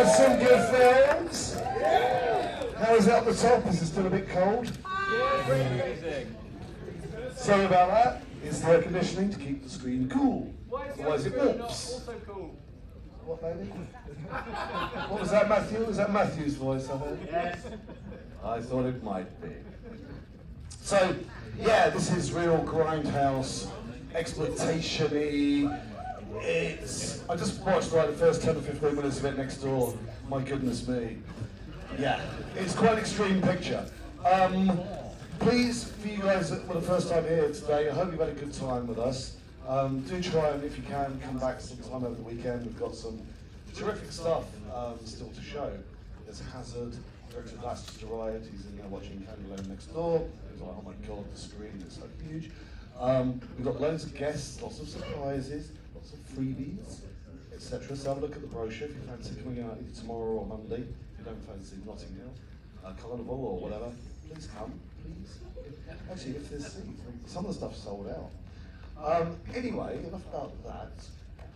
had some good films. How is it up the top? Is it still a bit cold? Sorry about that. It's the air conditioning to keep the screen cool. Otherwise it warps. What, baby? What was that, Matthew? Was that Matthew's voice I heard? Yes. I thought it might be. So, yeah, this is real grindhouse, exploitation-y. I just watched like the first 10 or 15 minutes of it next door. My goodness me. Yeah, it's quite an extreme picture. Please, for you guys that were the first time here today, I hope you've had a good time with us. Do try and, if you can, come back sometime over the weekend. We've got some terrific stuff still to show. There's Hazard, director of That's Just a Riot. He's in there watching Candyland next door. He's like, oh my god, the screen is so huge. We've got loads of guests, lots of surprises, lots of freebies, etc. So have a look at the brochure if you fancy coming out either tomorrow or Monday. If you don't fancy Notting Hill, Carnival or whatever, please come, please. Actually, if there's seats, some of the stuff's sold out. Anyway, enough about that.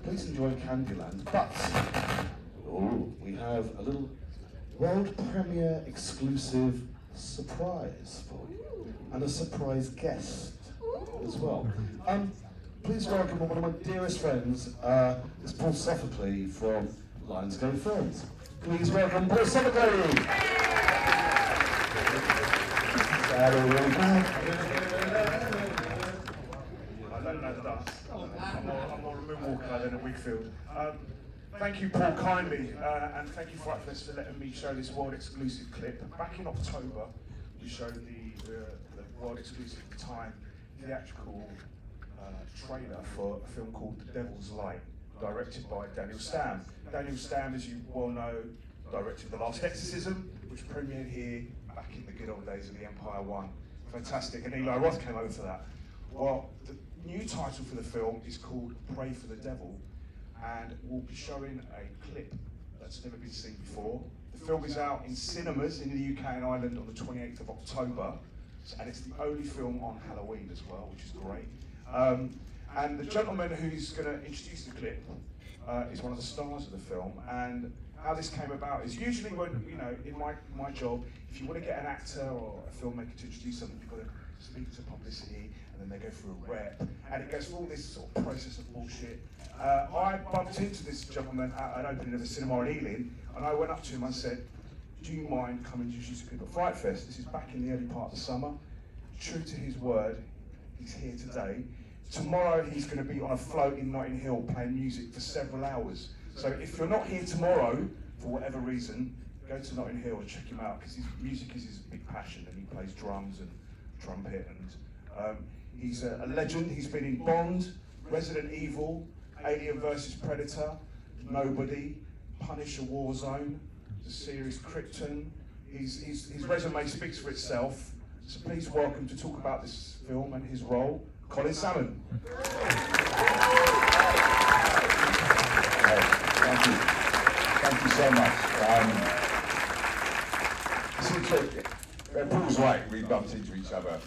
Please enjoy Candyland, but we have a little world premiere exclusive surprise for you, and a surprise guest as well. Please welcome one of my dearest friends, it's Paul Sophocles from Lionsgate Films. Please welcome Paul Sophocles! I don't know the dust. I'm more a moonwalker than a Wigfield. Thank you, Paul, kindly, and thank you, Frightfest, for letting me show this world exclusive clip. Back in October, we showed the world exclusive time theatrical trailer for a film called The Devil's Light, directed by Daniel Stamm. Daniel Stamm, as you well know, directed The Last Exorcism, which premiered here back in the good old days of the Empire One. Fantastic, and Eli Roth came over for that. Well, the new title for the film is called Pray for the Devil, and we'll be showing a clip that's never been seen before. The film is out in cinemas in the UK and Ireland on the 28th of October, and it's the only film on Halloween as well, which is great. And the gentleman who's going to introduce the clip is one of the stars of the film, and how this came about is usually when, you know, in my job, if you want to get an actor or a filmmaker to introduce something, you've got to speak to publicity, and then they go through a rep, and it goes through all this sort of process of bullshit. I bumped into this gentleman at an opening of a cinema in Ealing, and I went up to him and said, do you mind coming to introduce people at Frightfest? This is back in the early part of the summer. True to his word, he's here today. Tomorrow he's going to be on a float in Notting Hill playing music for several hours. So if you're not here tomorrow, for whatever reason, go to Notting Hill and check him out, because his music is his big passion, and he plays drums and trumpet, and he's a legend. He's been in Bond, Resident Evil, Alien vs Predator, Nobody, Punisher Warzone, the series Krypton. His resume speaks for itself, so please welcome to talk about this film and his role, Colin Salmon. Thank you so much. Paul's right, we bumped into each other,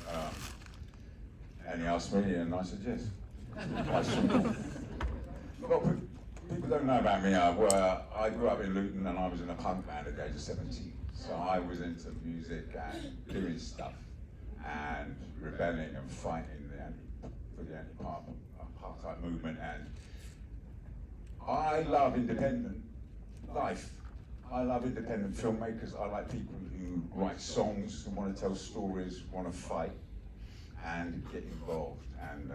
and he asked me, and I said yes. Quite simple. Well, people don't know about me. I grew up in Luton, and I was in a punk band at the age of 17. So I was into music and doing stuff, and rebelling and fighting for the anti-apartheid movement. And I love independent life. I love independent filmmakers. I like people who write songs and want to tell stories, want to fight and get involved. And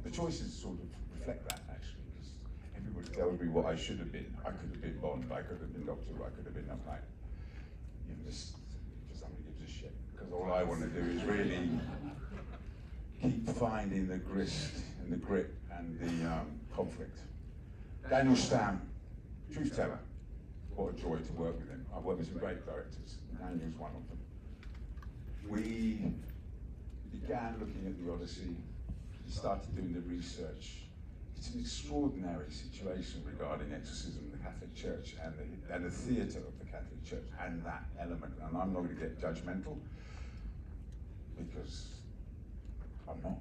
the choices sort of reflect that, actually, because everybody tells me what I should have been. I could have been Bond, I could have been Doctor, I could have been a like, you know, just somebody gives a shit. Because all I want to do is really keep finding the grist and the grit and the conflict. Daniel Stamm, truth teller. What a joy to work with him. I've worked with some great directors. Daniel's one of them. We began looking at the Odyssey. We started doing the research. It's an extraordinary situation regarding exorcism in the Catholic Church and the theatre of the Catholic Church and that element. And I'm not going to get judgmental because I'm not.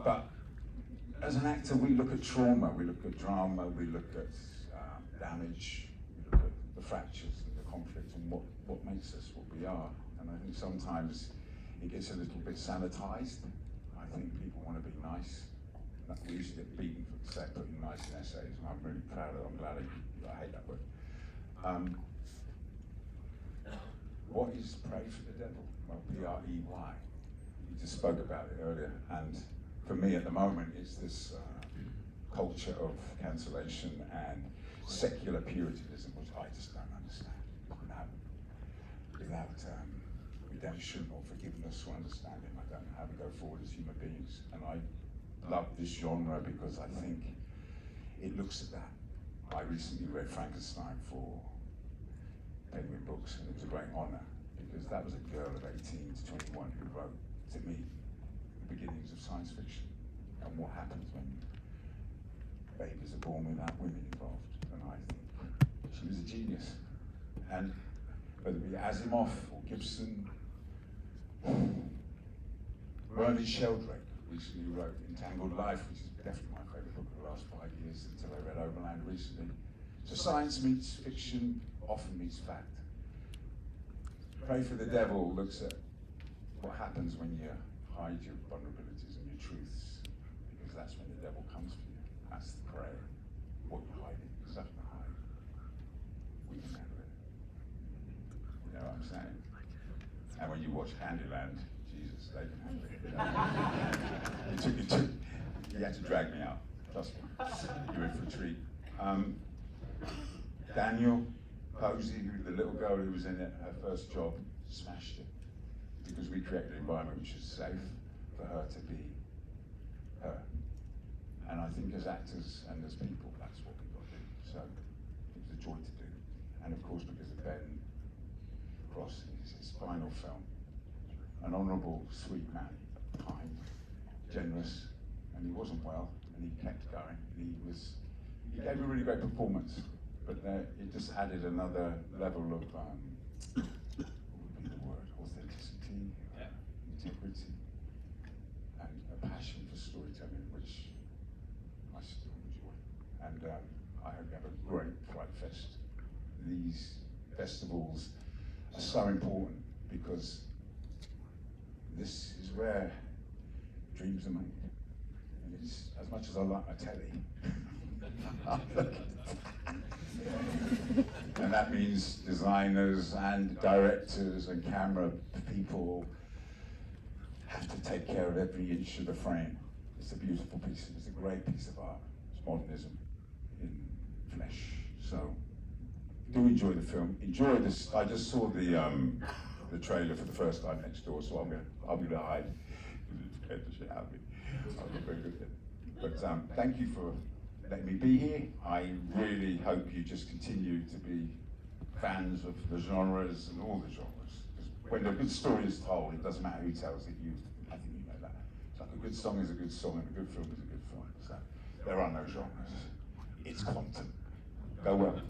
But as an actor, we look at trauma, we look at drama, we look at damage, we look at the fractures and the conflict and what makes us what we are. And I think sometimes it gets a little bit sanitized. I think people want to be nice. We used to get beaten for the sake of putting nice in essays, and I'm really proud of it. I'm glad I hate that word. What is pray for the devil? Well, P-R-E-Y. You just spoke about it earlier, and for me at the moment, it's this culture of cancellation and secular puritanism, which I just don't understand. Without redemption or forgiveness or understanding, I don't know how we go forward as human beings. And I love this genre because I think it looks at that. I recently read Frankenstein for Penguin Books, and it was a great honor because that was a girl of 18 to 21 who wrote to me the beginnings of science fiction and what happens when babies are born without women involved. And I think she was a genius. And whether it be Asimov or Gibson, Bernard Sheldrake recently wrote Entangled Life, which is definitely my favourite book of the last 5 years until I read Overland recently. So science meets fiction, often meets fact. Pray for the Devil looks at what happens when you hide your vulnerabilities and your truths, because that's when the devil comes for you. That's the prayer. What you're hiding, there's nothing to hide. We can handle it. You know what I'm saying? And when you watch Candyland, Jesus, they can handle it. You had to drag me out. Trust me. You're in for a treat. Daniel Posey, the little girl who was in it, her first job, smashed it. Because we created an environment which is safe for her to be her. And I think as actors and as people, that's what we've got to do. So it was a joy to do. And of course, because of Ben Cross, his final film, an honourable, sweet man, kind, generous, and he wasn't well, and he kept going. And he gave a really great performance, but it just added another level of, what would be the word, authenticity, integrity, and a passion for storytelling, which I still enjoy. And I hope you have a great Frightfest. These festivals are so important because this is where dreams are made. And it's, as much as I like my telly, and that means designers and directors and camera people have to take care of every inch of the frame. It's a beautiful piece, it's a great piece of art. It's modernism in flesh. So do enjoy the film. Enjoy this. I just saw the trailer for the first time next door, so I'll be behind. I'll be very good at it. But thank you for letting me be here. I really hope you just continue to be fans of the genres and all the genres. Because when a good story is told, it doesn't matter who tells it. I think you know that. It's like a good song is a good song and a good film is a good film. So there are no genres. It's quantum. Go well.